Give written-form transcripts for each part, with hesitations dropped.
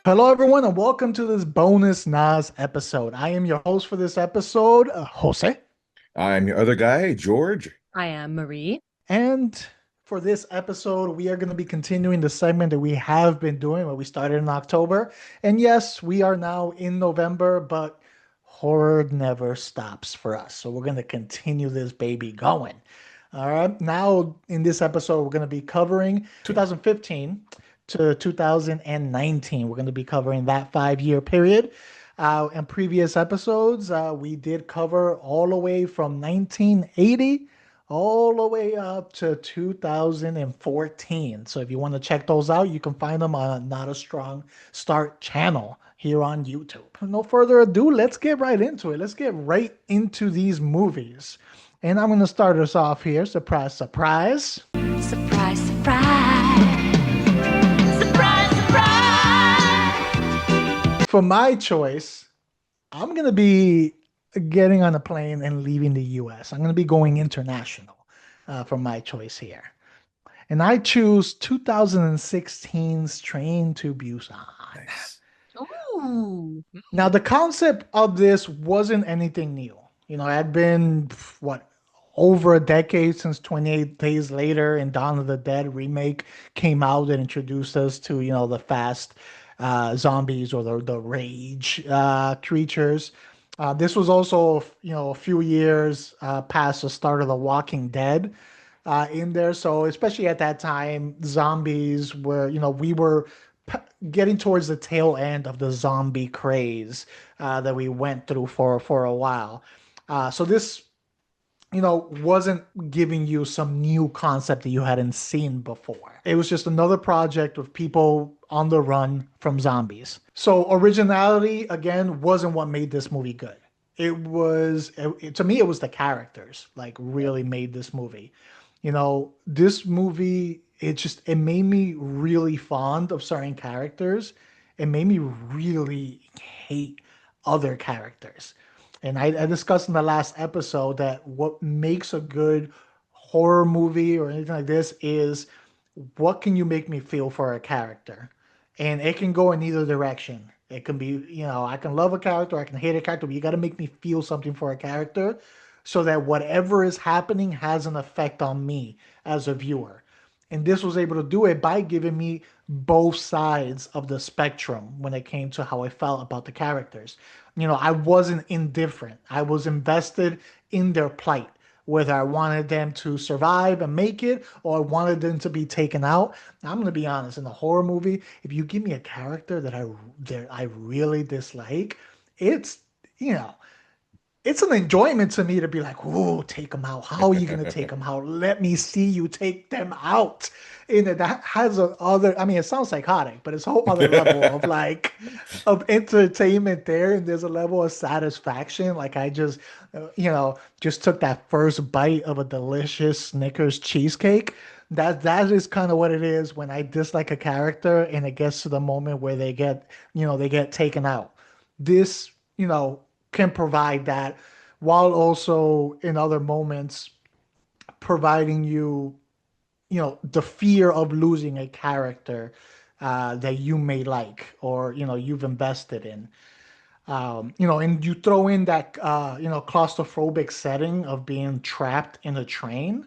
Hello, everyone, and welcome to this bonus NAS episode. I am your host for this episode, Jose. I'm your other guy, George. I am Marie. And for this episode, we are going to be continuing the segment that we have been doing, what we started in October. And yes, we are now in November, but horror never stops for us. So we're going to continue this baby going. All right. Now, in this episode, we're going to be covering 2015 to 2019. We're going to be covering that 5 year period. In previous episodes, we did cover all the way from 1980 all the way up to 2014. So if you want to check those out, you can find them on Not a Strong Start channel here on YouTube. No further ado, let's get right into it. Let's get right into these movies. And I'm going to start us off here. Surprise, surprise. Surprise, surprise. Surprise, surprise. For my choice, I'm going to be getting on a plane and leaving the US. I'm going to be going international for my choice here. And I choose 2016's Train to Busan. Nice. Ooh. Now, the concept of this wasn't anything new. You know, it had been, what, over a decade since 28 Days Later and Dawn of the Dead remake came out and introduced us to, the fast zombies or the rage creatures. This was also, a few years past the start of The Walking Dead in there. So especially at that time, zombies were, we were getting towards the tail end of the zombie craze that we went through for a while. So this, wasn't giving you some new concept that you hadn't seen before. It was just another project with people on the run from zombies. So originality, again, wasn't what made this movie good. To me, it was the characters, like, really made this movie. This movie, it made me really fond of certain characters. It made me really hate other characters. And I discussed in the last episode that what makes a good horror movie or anything like this is what can you make me feel for a character? And it can go in either direction. It can be, I can love a character, I can hate a character, but you got to make me feel something for a character so that whatever is happening has an effect on me as a viewer. And this was able to do it by giving me both sides of the spectrum when it came to how I felt about the characters. I wasn't indifferent. I was invested in their plight, whether I wanted them to survive and make it or I wanted them to be taken out. I'm going to be honest, in a horror movie, if you give me a character that I really dislike, it's, you know, it's an enjoyment to me to be like, "Ooh, take them out. How are you going to take them out? Let me see you take them out." And that has a other, I mean, it sounds psychotic, but it's a whole other level of of entertainment there. And there's a level of satisfaction. Like I just, just took that first bite of a delicious Snickers cheesecake. That is kind of what it is when I dislike a character and it gets to the moment where they get taken out. This, can provide that while also in other moments providing you, the fear of losing a character that you may like or, you've invested in. And you throw in that, claustrophobic setting of being trapped in a train.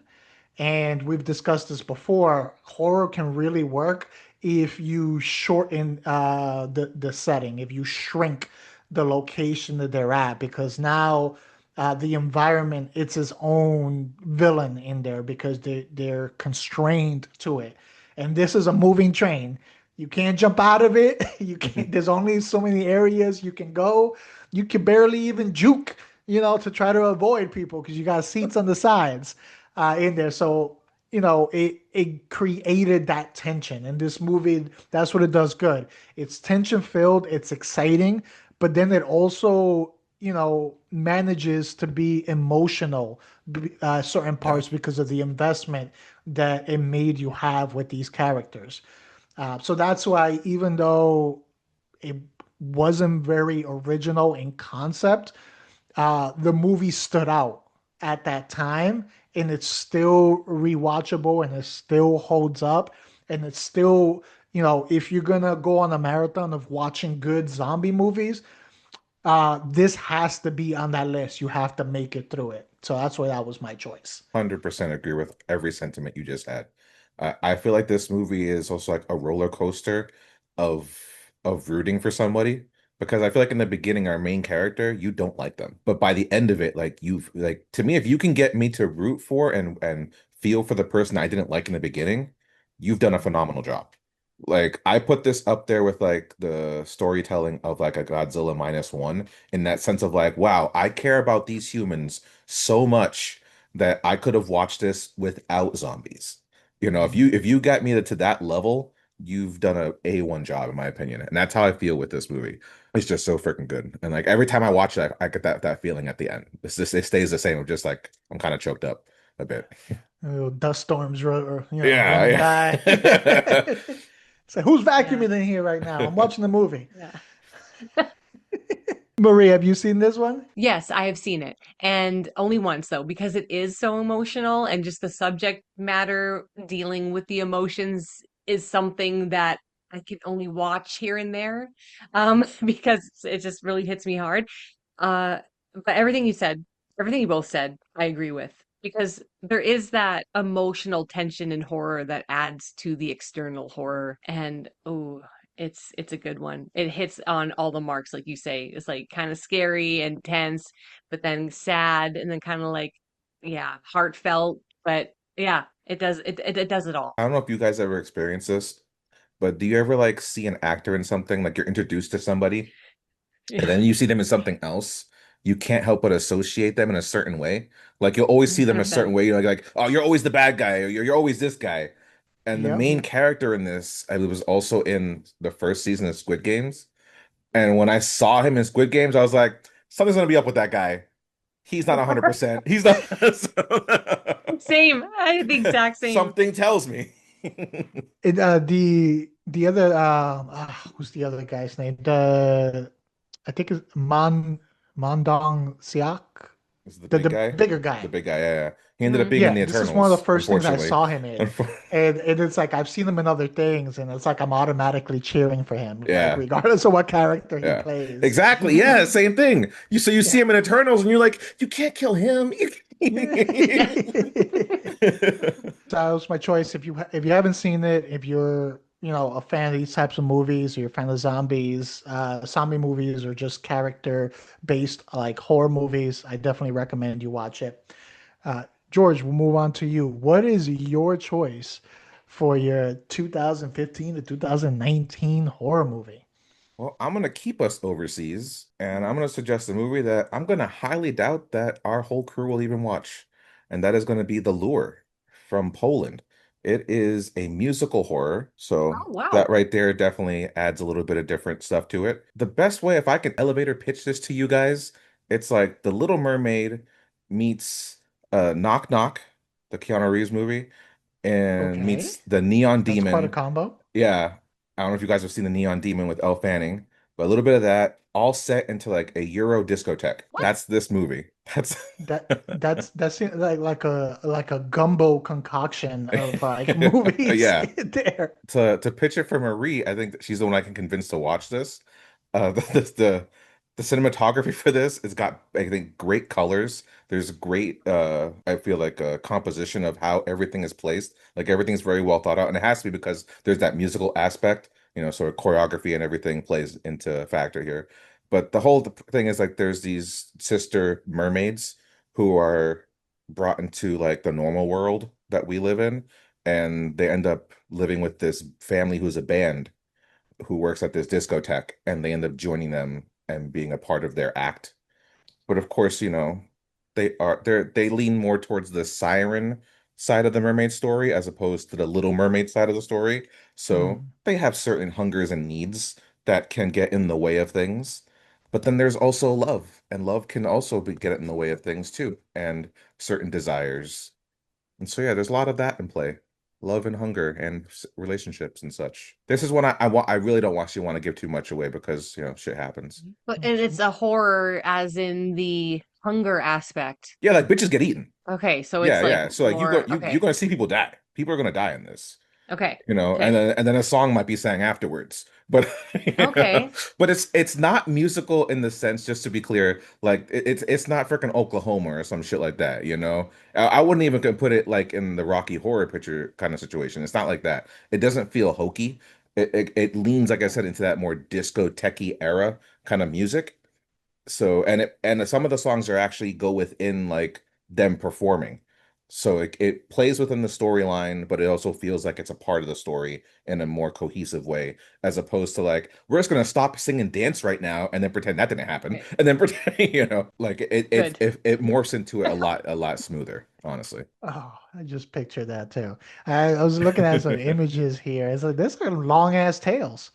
And we've discussed this before. Horror can really work if you shorten the setting, if you shrink the location that they're at, because now the environment it's its own villain in there because they're constrained to it. And this is a moving train. You can't jump out of it. You can't. There's only so many areas you can go. You can barely even juke, to try to avoid people because you got seats on the sides in there. So it created that tension. And this movie, that's what it does good. It's tension filled. It's exciting, but then it also manages to be emotional certain Yeah. parts because of the investment that it made you have with these characters. So that's why, even though it wasn't very original in concept, the movie stood out at that time, and it's still rewatchable, and it still holds up, and it still if you're gonna go on a marathon of watching good zombie movies, this has to be on that list. You have to make it through it. So that's why that was my choice. 100% agree with every sentiment you just had. I feel like this movie is also like a roller coaster of rooting for somebody because I feel like in the beginning our main character you don't like them, but by the end of it, like you've like to me, if you can get me to root for and feel for the person I didn't like in the beginning, you've done a phenomenal job. Like I put this up there with like the storytelling of like a Godzilla minus one in that sense of like, wow, I care about these humans so much that I could have watched this without zombies. If Mhm. you got me to that level, you've done a A1 job in my opinion. And that's how I feel with this movie. It's just so freaking good. And like every time I watch it, I get that feeling at the end. It stays the same. I'm just like I'm kind of choked up a bit. Dust storms, running Yeah, by. yeah. So who's Yeah. vacuuming in here right now? I'm watching the movie. Yeah. Marie, have you seen this one? Yes, I have seen it. And only once though, because it is so emotional and just the subject matter dealing with the emotions is something that I can only watch here and there. Because it just really hits me hard. Uh, but everything you said, everything you both said, I agree with. Because there is that emotional tension and horror that adds to the external horror. And oh, it's a good one. It hits on all the marks, like you say. It's like kind of scary and tense, but then sad, and then kind of like, yeah, heartfelt. But yeah, it does it all. I don't know if you guys ever experienced this, but do you ever like see an actor in something like you're introduced to somebody and Yeah. then you see them in something else, you can't help but associate them in a certain way. Like you'll always see them a certain 100%. way. You're like, oh, you're always the bad guy, or you're always this guy. And the Yep. main character in this, I believe, was also in the first season of Squid Games. And when I saw him in Squid Games, I was like, something's gonna be up with that guy. He's not 100%. He's not. Same. I had the exact same. Something tells me. The other who's the other guy's name? I think it's Mandong Siak, This is the the big the guy. bigger The guy. big guy, yeah, yeah. He ended up Mhm. being in Yeah, the this is one of the Eternals, first things I unfortunately. saw him in. And it's like I've seen him in other things, and it's like I'm automatically cheering for him, like Yeah. regardless of what character he Yeah, plays. exactly. Yeah, same thing. You see Yeah. him in Eternals, and you're like, you can't kill him. Yeah. So that was my choice. If you haven't seen it, if you're a fan of these types of movies, or you're a fan of zombies, zombie movies, or just character based like horror movies, I definitely recommend you watch it. Uh, George, we'll move on to you. What is your choice for your 2015 to 2019 horror movie? Well, I'm gonna keep us overseas, and I'm gonna suggest a movie that I'm gonna highly doubt that our whole crew will even watch, and that is gonna be The Lure from Poland. It is a musical horror, so Oh, that wow. right there definitely adds a little bit of different stuff to it. The best way, if I can elevator pitch this to you guys, it's like The Little Mermaid meets Knock Knock, the Keanu Reeves movie, and Okay, meets The Neon that's quite a Demon. combo. Yeah. I don't know if you guys have seen the Neon Demon with Elle Fanning, but a little bit of that, all set into like a Euro discotheque. What? That's this movie. That's That seems like a gumbo concoction of like movies yeah. there. To pitch it for Marie, I think that she's the one I can convince to watch this. The cinematography for this, it's got I think great colors. There's great I feel like composition of how everything is placed. Like everything's very well thought out, and it has to be because there's that musical aspect, sort of choreography and everything plays into factor here. But the whole thing is like there's these sister mermaids who are brought into like the normal world that we live in, and they end up living with this family who's a band who works at this discotheque, and they end up joining them and being a part of their act. But of course, they lean more towards the siren side of the mermaid story as opposed to the Little Mermaid side of the story. So Hmm. they have certain hungers and needs that can get in the way of things. But then there's also love, and love can also get in the way of things too, and certain desires. And so yeah, there's a lot of that in play. Love and hunger and relationships and such. This is one I really don't actually want to give too much away because, shit happens. But and it's a horror as in the hunger aspect. Yeah, like bitches get eaten. Okay, so it's Yeah, like yeah. So like more you're okay. gonna see people die. People are gonna die in this. Okay. And Okay. then a song might be sang afterwards. But Okay. but it's not musical in the sense, just to be clear, like it's not freaking Oklahoma or some shit like that, you know? I wouldn't even put it like in the Rocky Horror Picture kind of situation. It's not like that. It doesn't feel hokey. It leans, like I said, into that more disco techie era kind of music. So and some of the songs are actually go within like them performing. So it plays within the storyline, but it also feels like it's a part of the story in a more cohesive way, as opposed to like, we're just gonna stop, sing, and dance right now and then pretend that didn't happen. Okay. And then pretend, like Good. it morphs into it a lot smoother, honestly. Oh, I just pictured that too. I was looking at some images here. It's like this are long ass tails.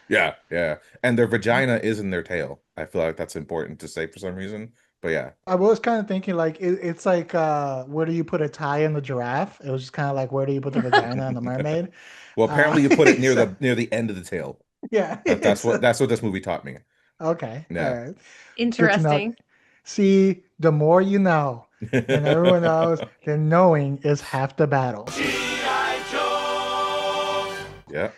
Yeah, yeah. And their vagina is in their tail. I feel like that's important to say for some reason. But yeah. I was kind of thinking like it's like where do you put a tie in the giraffe? It was just kind of like where do you put the vagina in the mermaid? Well, Uh, apparently you put it so, near the end of the tail. yeah. That's what this movie taught me. Okay. All Yeah. right. Good to know. Interesting. See, the more you know, and everyone knows that knowing is half the battle. Yeah.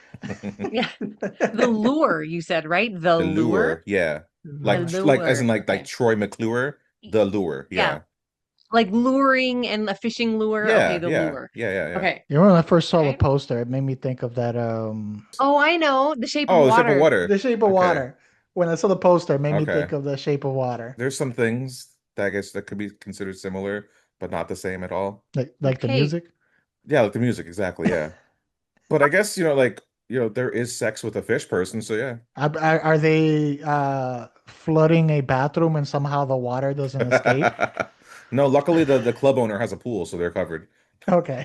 Yeah. The lure, you said, right? The The lure? lure, yeah. The Like as in lure. like Okay. Troy McClure, the lure, Yeah. yeah. Like luring and a fishing lure. Okay, Yeah, the yeah. lure. Yeah, yeah, yeah. Okay. You know, when I first saw the Okay. poster, it made me think of that Oh, I know. The Shape of Oh, The Shape of Water. The Water. Shape of Okay. Water. When I saw the poster, it made me think Okay. of The Shape of Water. There's some things that I guess that could be considered similar, but not the same at all. Like the Okay. music. Yeah, like the music, exactly, yeah. But I guess, there is sex with a fish person, so yeah. Are they flooding a bathroom and somehow the water doesn't escape? No, luckily the club owner has a pool, so they're covered. Okay.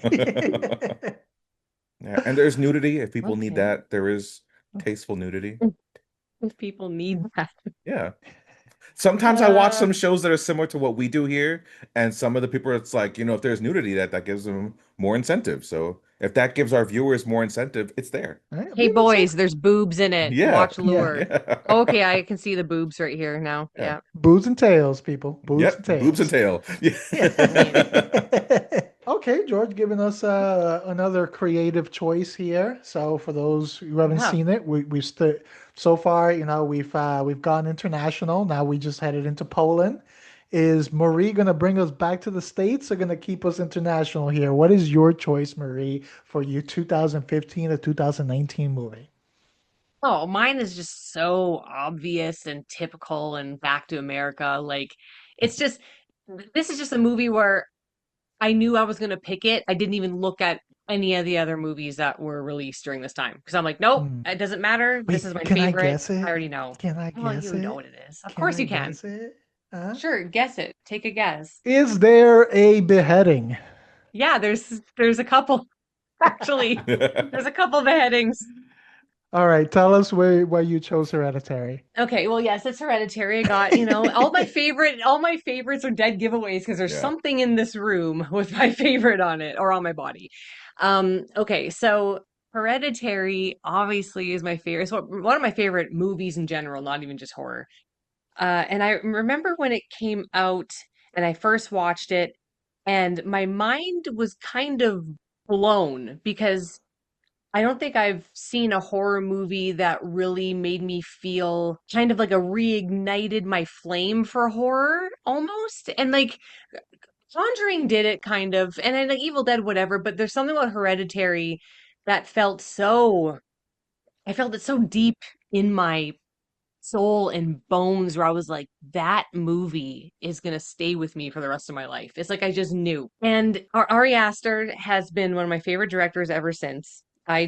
Yeah, and there's nudity if people need Okay. that. There is tasteful nudity. If people need that. Yeah. Sometimes I watch Uh, some shows that are similar to what we do here, and some of the people, it's like, if there's nudity, that gives them more incentive. So if that gives our viewers more incentive, it's there. All right, hey being boys, incentive. there's boobs in it. Yeah. Watch Yeah. Lure. Yeah. Okay, I can see the boobs right here now. Yeah. Yeah. Boobs and tails, people. Boobs and Yep. Boobs and tails. tail. Yeah. I mean, Yeah. Okay, George, giving us another creative choice here. So for those who haven't yeah. seen it, we've so far, we've gone international. Now we just headed into Poland. Is Marie gonna bring us back to the States or gonna keep us international here? What is your choice, Marie, for your 2015 to 2019 movie? Oh, mine is just so obvious and typical and back to America. Like, it's just, this is just a movie where I knew I was going to pick it. I didn't even look at any of the other movies that were released during this time because I'm like, nope, Hmm. it doesn't matter. This Wait, is my can I favorite. guess I it? already know. Can I Well, guess you know it? what it is. Of Can course I you can. guess it? Huh? Sure, guess it. Take a guess. Is there a beheading? Yeah, there's a couple actually. There's a couple beheadings. All right, tell us why you chose Hereditary. Okay, well, yes, it's Hereditary. I got, all my favorites are dead giveaways because there's Yeah. something in this room with my favorite on it or on my body. Okay, so Hereditary obviously is my favorite. It's one of my favorite movies in general, not even just horror. And I remember when it came out and I first watched it, and my mind was kind of blown because I don't think I've seen a horror movie that really made me feel kind of like a reignited my flame for horror almost. And like Conjuring did it kind of, and then like Evil Dead, whatever, but there's something about Hereditary that I felt it so deep in my soul and bones where I was like, that movie is gonna stay with me for the rest of my life. It's like I just knew. And Ari Aster has been one of my favorite directors ever since. I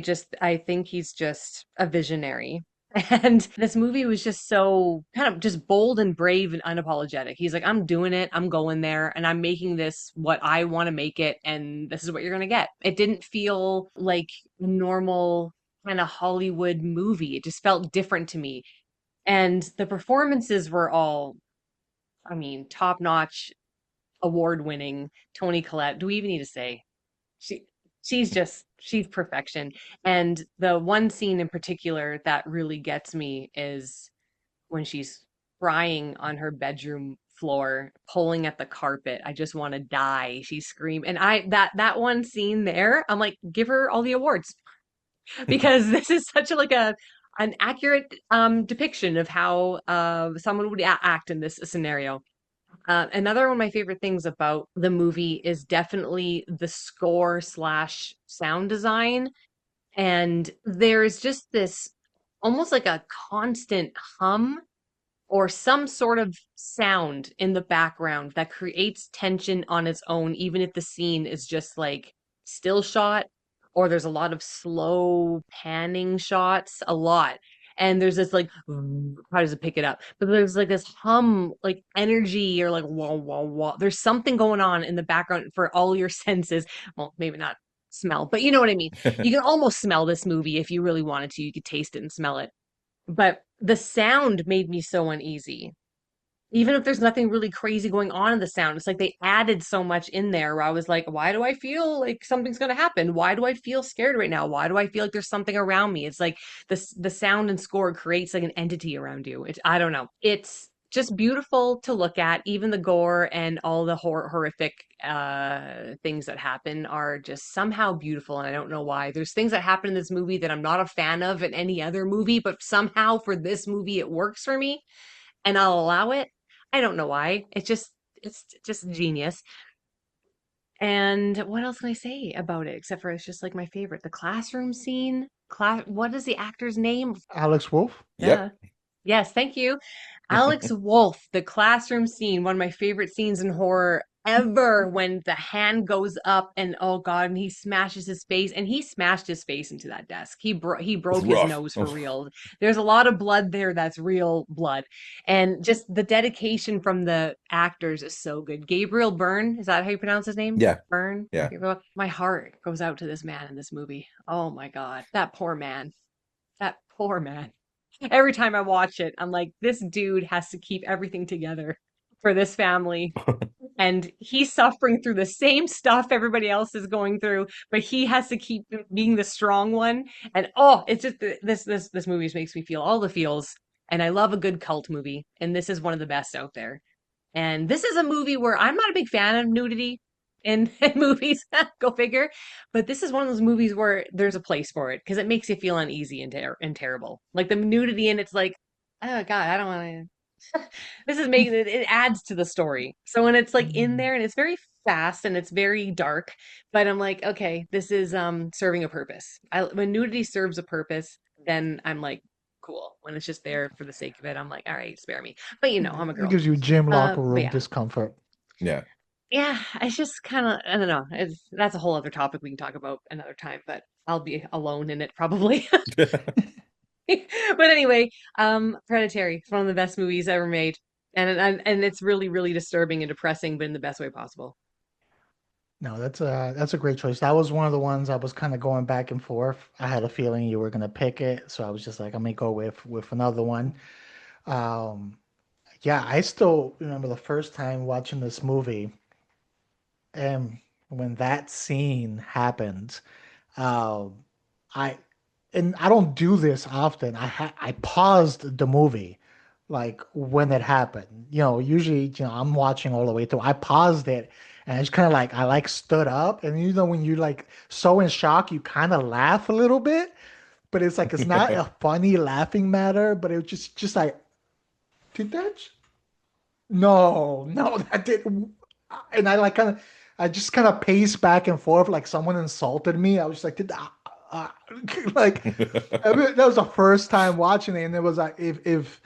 think he's just a visionary. And this movie was just so kind of just bold and brave and unapologetic. He's like, I'm doing it, I'm going there, and I'm making this what I want to make it, and this is what you're gonna get. It didn't feel like a normal kind of Hollywood movie. It just felt different to me. And the performances were all, I mean, top notch, award winning. Toni Collette, do we even need to say? She she's perfection. And the one scene in particular that really gets me is when she's crying on her bedroom floor, pulling at the carpet. I just want to die. She screamed. And I that one scene there, I'm like, give her all the awards. because this is such a like a an accurate depiction of how someone would act in this scenario. Another one of my favorite things about the movie is definitely the score slash sound design. And there's just this almost like a constant hum or some sort of sound in the background that creates tension on its own, even if the scene is just like still shot or there's a lot of slow panning shots, a lot. And there's this like, how does it pick it up? But there's like this hum, like energy or like whoa, whoa, whoa. There's something going on in the background for all your senses. Well, maybe not smell, but you know what I mean. You can almost smell this movie if you really wanted to. You could taste it and smell it, but the sound made me so uneasy. Even if there's nothing really crazy going on in the sound, it's like they added so much in there where I was like, why do I feel like something's going to happen? Why do I feel scared right now? Why do I feel like there's something around me? It's like the sound and score creates like an entity around you. I don't know. It's just beautiful to look at. Even the gore and all the horrific things that happen are just somehow beautiful. And I don't know why. There's things that happen in this movie that I'm not a fan of in any other movie, but somehow for this movie, it works for me and I'll allow it. I don't know why. It's just genius. And what else can I say about it except for it's just like my favorite. The classroom scene. What is the actor's name? Alex Wolf. Duh. Yep. Yes, thank you. Alex Wolf, the classroom scene, one of my favorite scenes in horror ever when the hand goes up and oh God, and he smashes his face and he smashed his face into that desk. He It's broke his rough. nose for real. There's a lot of blood there that's real blood. And just the dedication from the actors is so good. Gabriel Byrne, is that how you pronounce his name? Yeah. Byrne? Yeah. My heart goes out to this man in this movie. Oh my God, that poor man. That poor man. Every time I watch it, I'm like, this dude has to keep everything together for this family. And he's suffering through the same stuff everybody else is going through, but he has to keep being the strong one. And oh, it's just this movie makes me feel all the feels. And I love a good cult movie, and this is one of the best out there. And this is a movie where I'm not a big fan of nudity in movies, go figure. But this is one of those movies where there's a place for it because it makes you feel uneasy and terrible. Like the nudity in it's like, oh God, I don't want to. This is making it adds to the story. So when it's like in there and it's very fast and it's very dark, but I'm like, okay, this is serving a purpose. When nudity serves a purpose, then I'm like, cool. When it's just there for the sake of it, I'm like, all right, spare me. But you know, I'm a It girl. gives you gym locker But room yeah. discomfort. Yeah. Yeah, it's just kind of, I don't know. That's a whole other topic we can talk about another time, but I'll be alone in it probably. But anyway, Hereditary, it's one of the best movies ever made. And it's really, really disturbing and depressing, but in the best way possible. No, that's a great choice. That was one of the ones I was kind of going back and forth. I had a feeling you were gonna pick it, so I was just like, I'm gonna go with another one. Um, yeah, I still remember the first time watching this movie, and when that scene happened, um, I and I don't do this often. I paused the movie like when it happened. Usually, I'm watching all the way through. I paused it and it's kind of like I like stood up, and when you're like so in shock, you kind of laugh a little bit, but it's like it's not a funny laughing matter, but it was just like, did that? No, no, that didn't. And I like I just kind of paced back and forth like someone insulted me. I was just like, like, I mean, that was the first time watching it, and it was like, if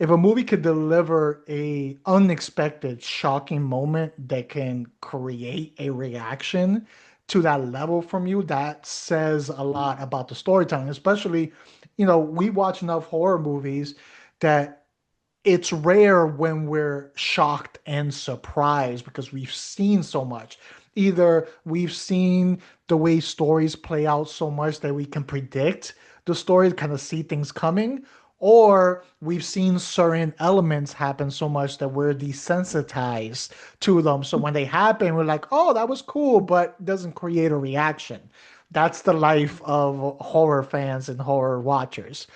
a movie could deliver a unexpected, shocking moment that can create a reaction to that level from you, that says a lot about the storytelling. Especially, we watch enough horror movies that it's rare when we're shocked and surprised because we've seen so much. Either we've seen the way stories play out so much that we can predict the story, kind of see things coming, or we've seen certain elements happen so much that we're desensitized to them. So when they happen, we're like, oh, that was cool, but it doesn't create a reaction. That's the life of horror fans and horror watchers.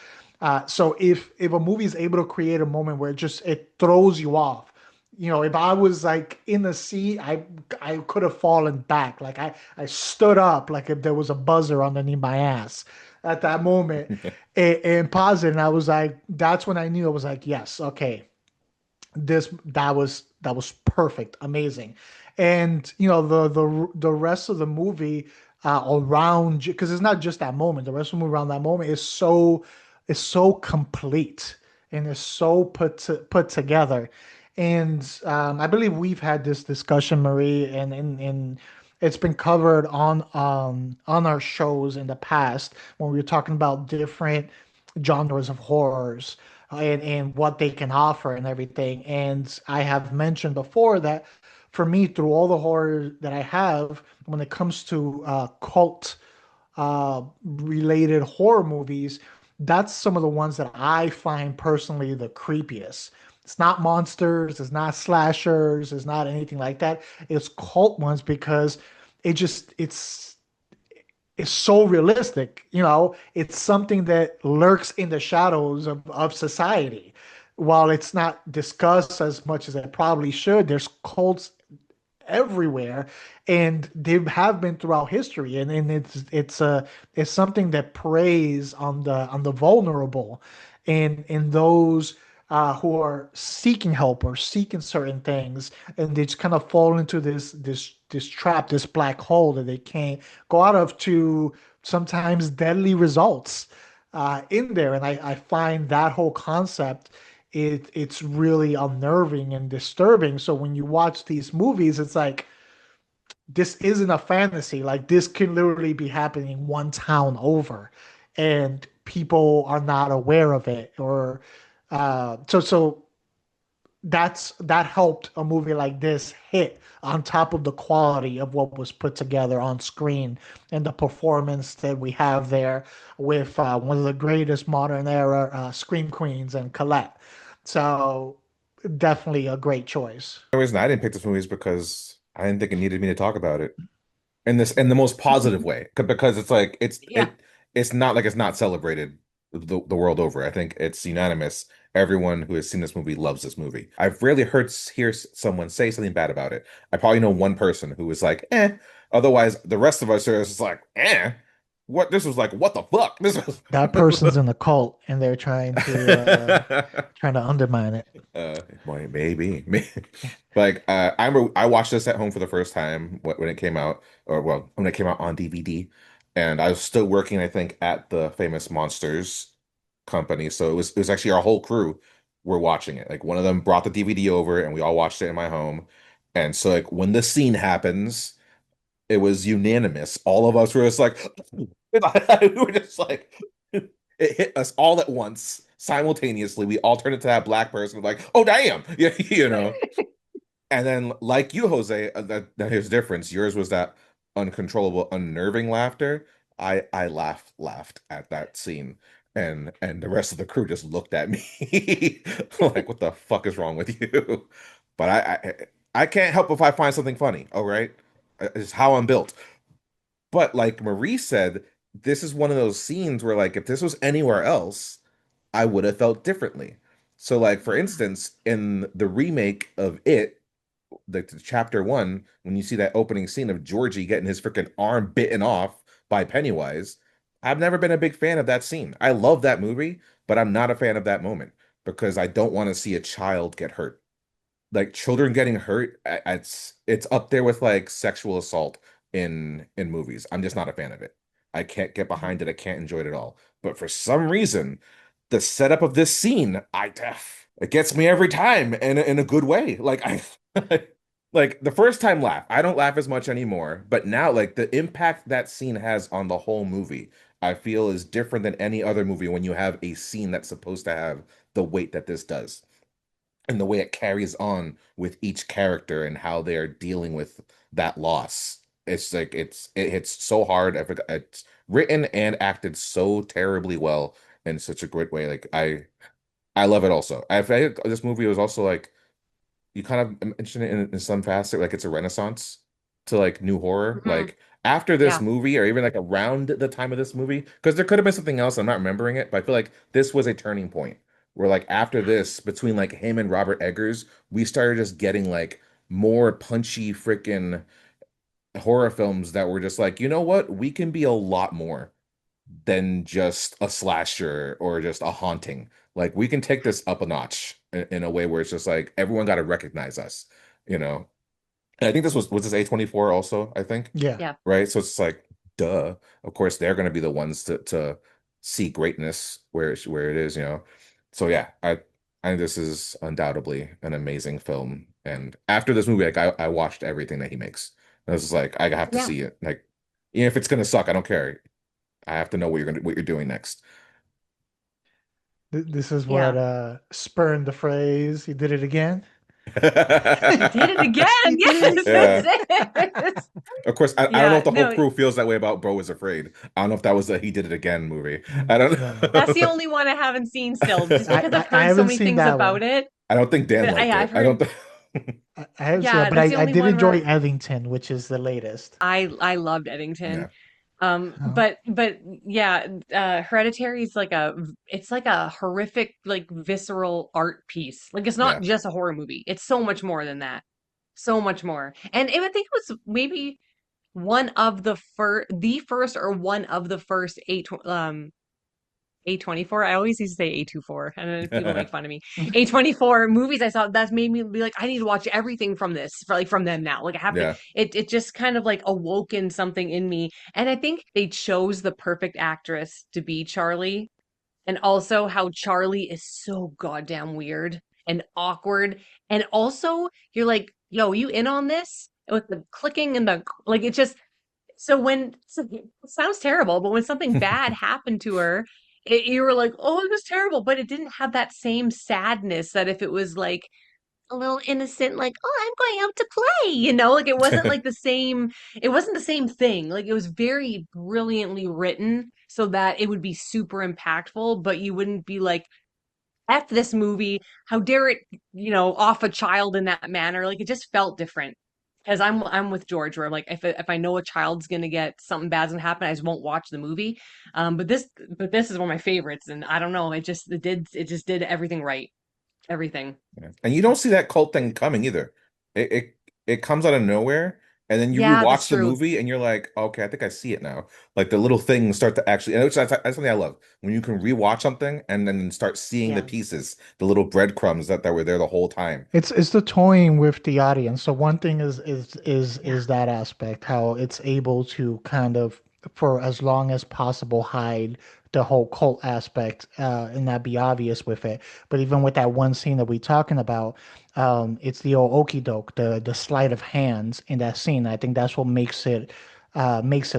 So if a movie is able to create a moment where it throws you off, if I was like in the seat, I could have fallen back. Like I stood up like if there was a buzzer underneath my ass at that moment and paused it. And I was like, that's when I knew I was like, yes, okay, that was perfect, amazing. And the rest of the movie around, because it's not just that moment. The rest of the movie around that moment is so complete and is so put together. And I believe we've had this discussion, Marie, and it's been covered on our shows in the past when we were talking about different genres of horrors and what they can offer and everything. And I have mentioned before that for me, through all the horror that I have, when it comes to cult related horror movies, that's some of the ones that I find personally the creepiest. It's not monsters, it's not slashers, it's not anything like that. It's cult ones because it's so realistic. It's something that lurks in the shadows of society. While it's not discussed as much as it probably should, there's cults everywhere, and they have been throughout history, and it's something that preys on the vulnerable, and in those who are seeking help or seeking certain things, and they just kind of fall into this trap, this black hole that they can't go out of, to sometimes deadly results in there. And I find that whole concept, it's really unnerving and disturbing. So when you watch these movies, it's like this isn't a fantasy. Like this can literally be happening one town over, and people are not aware of it. Or so that helped a movie like this hit on top of the quality of what was put together on screen and the performance that we have there with one of the greatest modern era scream queens and Colette. So definitely a great choice. The reason I didn't pick this movie is because I didn't think it needed me to talk about it in the most positive way. Because it's like Yeah. it's not like it's not celebrated the world over. I think it's unanimous. Everyone who has seen this movie loves this movie. I've rarely hear someone say something bad about it. I probably know one person who was like, eh. Otherwise, the rest of us are just like, eh. What this was like, what the fuck? This That person's was in a cult and they're trying to undermine it. boy, maybe. Like I watched this at home for the first time when it came out, or well, when it came out on DVD, and I was still working, I think, at the famous Monsters company. So it was actually our whole crew were watching it. Like one of them brought the DVD over, and we all watched it in my home. And so like when the scene happens, it was unanimous. All of us were just like, we were just like, it hit us all at once simultaneously. We all turned into that black person, like, oh damn, yeah, you know. And then, like you, Jose, that here's the difference. Yours was that uncontrollable, unnerving laughter. I laughed at that scene, and the rest of the crew just looked at me like, "What the fuck is wrong with you?" But I can't help if I find something funny. All right, it's how I'm built. But like Marie said, this is one of those scenes where, like, if this was anywhere else, I would have felt differently. So, like, for instance, in the remake of It, the chapter one, when you see that opening scene of Georgie getting his freaking arm bitten off by Pennywise, I've never been a big fan of that scene. I love that movie, but I'm not a fan of that moment because I don't want to see a child get hurt. Like children getting hurt, it's up there with like sexual assault in movies. I'm just not a fan of it. I can't get behind it. I can't enjoy it at all. But for some reason, the setup of this scene, it gets me every time in a good way. Like I like the first time laugh. I don't laugh as much anymore, but now like the impact that scene has on the whole movie, I feel is different than any other movie when you have a scene that's supposed to have the weight that this does and the way it carries on with each character and how they're dealing with that loss. It's like it hits so hard. It's written and acted so terribly well in such a great way. Like I love it also. I feel like this movie was also like you kind of mentioned it in some facet, like it's a renaissance to like new horror. Hmm. Like after this Yeah. movie, or even like around the time of this movie, because there could have been something else. I'm not remembering it, but I feel like this was a turning point where like after this, between like him and Robert Eggers, we started just getting like more punchy freaking horror films that were just like, you know what? We can be a lot more than just a slasher or just a haunting. Like we can take this up a notch in a way where it's just like everyone got to recognize us, you know. And I think this was this A24 also, I think, Yeah. Yeah. right? So it's like, duh. Of course, they're going to be the ones to see greatness where it is, you know. So yeah, I think this is undoubtedly an amazing film. And after this movie, like I watched everything that he makes. I was just like, I have to Yeah. see it. Like, even if it's gonna suck, I don't care. I have to know what you're doing next. This is what Yeah. spurned the phrase. He did it again. He did it again. He did Yes, Yeah. that's it. Of course, I don't know Yeah, if the whole no, crew feels that way about Bro is Afraid. I don't know if that was a He Did It Again movie. I don't No, no. that's the know. only one I haven't seen still, just because I've I heard so haven't many seen things that about one. it. I don't think Dan But liked I've it. I don't heard, think I haven't seen that, yeah, but that's the I only did one enjoy where Eddington, which is the latest. I loved Eddington. Yeah. Oh. But yeah, Hereditary is like it's like a horrific, like visceral art piece. Like it's not Yeah. just a horror movie. It's so much more than that. So much more. And I think it was maybe one of the first or one of the first A24. I always used to say A24, and then people make fun of me. A24 movies I saw that's made me be like, I need to watch everything from this, for like from them now. Like I have to. Yeah. It just kind of like awoken something in me, and I think they chose the perfect actress to be Charlie, and also how Charlie is so goddamn weird and awkward, and also you're like, yo, you in on this? With the clicking and the like, it just so when so it sounds terrible, but when something bad happened to her, you were like, "Oh, it was terrible," but it didn't have that same sadness that if it was like a little innocent, like, "Oh, I'm going out to play," like it wasn't like the same. It wasn't the same thing. Like it was very brilliantly written so that it would be super impactful, but you wouldn't be like, "F this movie! How dare it, off a child in that manner?" Like it just felt different. Because I'm with George, where I'm like, if I know a child's gonna get something bad's gonna happen, I just won't watch the movie. But this is one of my favorites, and I don't know, it just did everything right, everything. Yeah. And you don't see that cult thing coming either. It comes out of nowhere, and then you Yeah, that's rewatch the true. movie, and you're like, okay, I think I see it now. Like the little things start to actually, and that's something I love when you can rewatch something and then start seeing the Yeah, pieces, the little breadcrumbs that were there the whole time. It's the toying with the audience. So one thing yeah, is that aspect, how it's able to kind of, for as long as possible, hide the whole cult aspect and not be obvious with it. But even with that one scene that we're talking about, it's the old okey doke, the sleight of hands in that scene. I think that's what makes it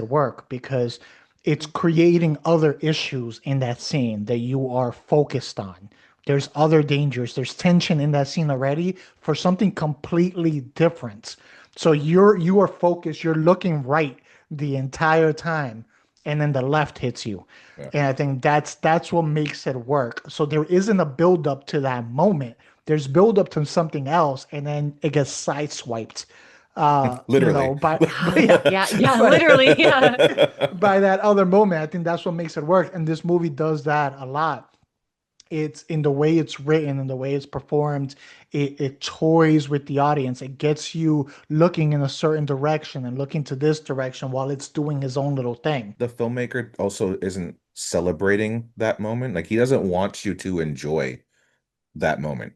work because it's mhm, creating other issues in that scene that you are focused on. There's other dangers. There's tension in that scene already for something completely different. So you are focused. You're looking right the entire time, and then the left hits you. Yeah. And I think that's what makes it work. So there isn't a build up to that moment. There's build up to something else, and then it gets sideswiped. Literally. But yeah, yeah, yeah, but literally, yeah. by that other moment, I think that's what makes it work. And this movie does that a lot. It's in the way it's written and the way it's performed. It toys with the audience. It gets you looking in a certain direction and looking to this direction while it's doing his own little thing. The filmmaker also isn't celebrating that moment. Like he doesn't want you to enjoy that moment.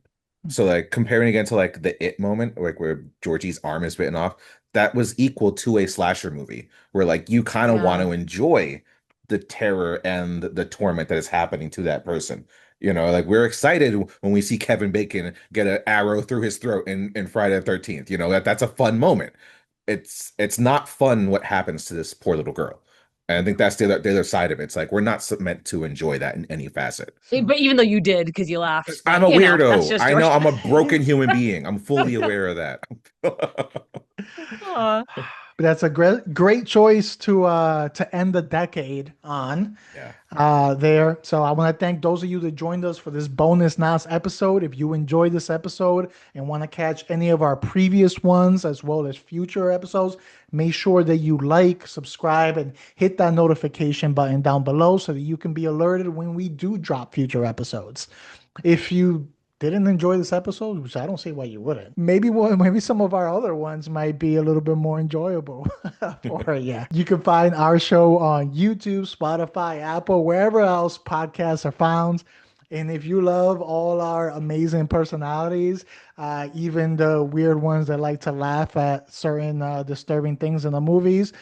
So like comparing again to like the It moment, like where Georgie's arm is bitten off, that was equal to a slasher movie where like you kind of want Yeah. to enjoy the terror and the torment that is happening to that person. Like we're excited when we see Kevin Bacon get an arrow through his throat in Friday the 13th. That's a fun moment. It's not fun what happens to this poor little girl. And I think that's the other side of it. It's like we're not meant to enjoy that in any facet. So But even though you did because you laughed, I'm but a that's weirdo. just I know George. I'm a broken human being. I'm fully aware of that. Aw. but that's a great choice to end the decade on. Yeah. There. So I want to thank those of you that joined us for this bonus NAS episode. If you enjoyed this episode and want to catch any of our previous ones as well as future episodes, make sure that you like, subscribe, and hit that notification button down below so that you can be alerted when we do drop future episodes. If you didn't enjoy this episode, which I don't see why you wouldn't, maybe some of our other ones might be a little bit more enjoyable. Or yeah, you can find our show on YouTube, Spotify, Apple, wherever else podcasts are found. And if you love all our amazing personalities, even the weird ones that like to laugh at certain disturbing things in the movies,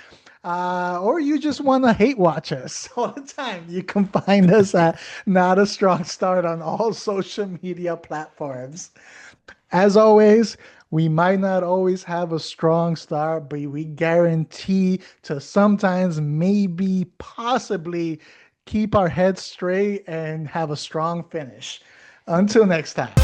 or you just want to hate watch us all the time, you can find us at Not a Strong Start on all social media platforms. As always, we might not always have a strong start, but we guarantee to sometimes, maybe, possibly keep our heads straight and have a strong finish. Until next time.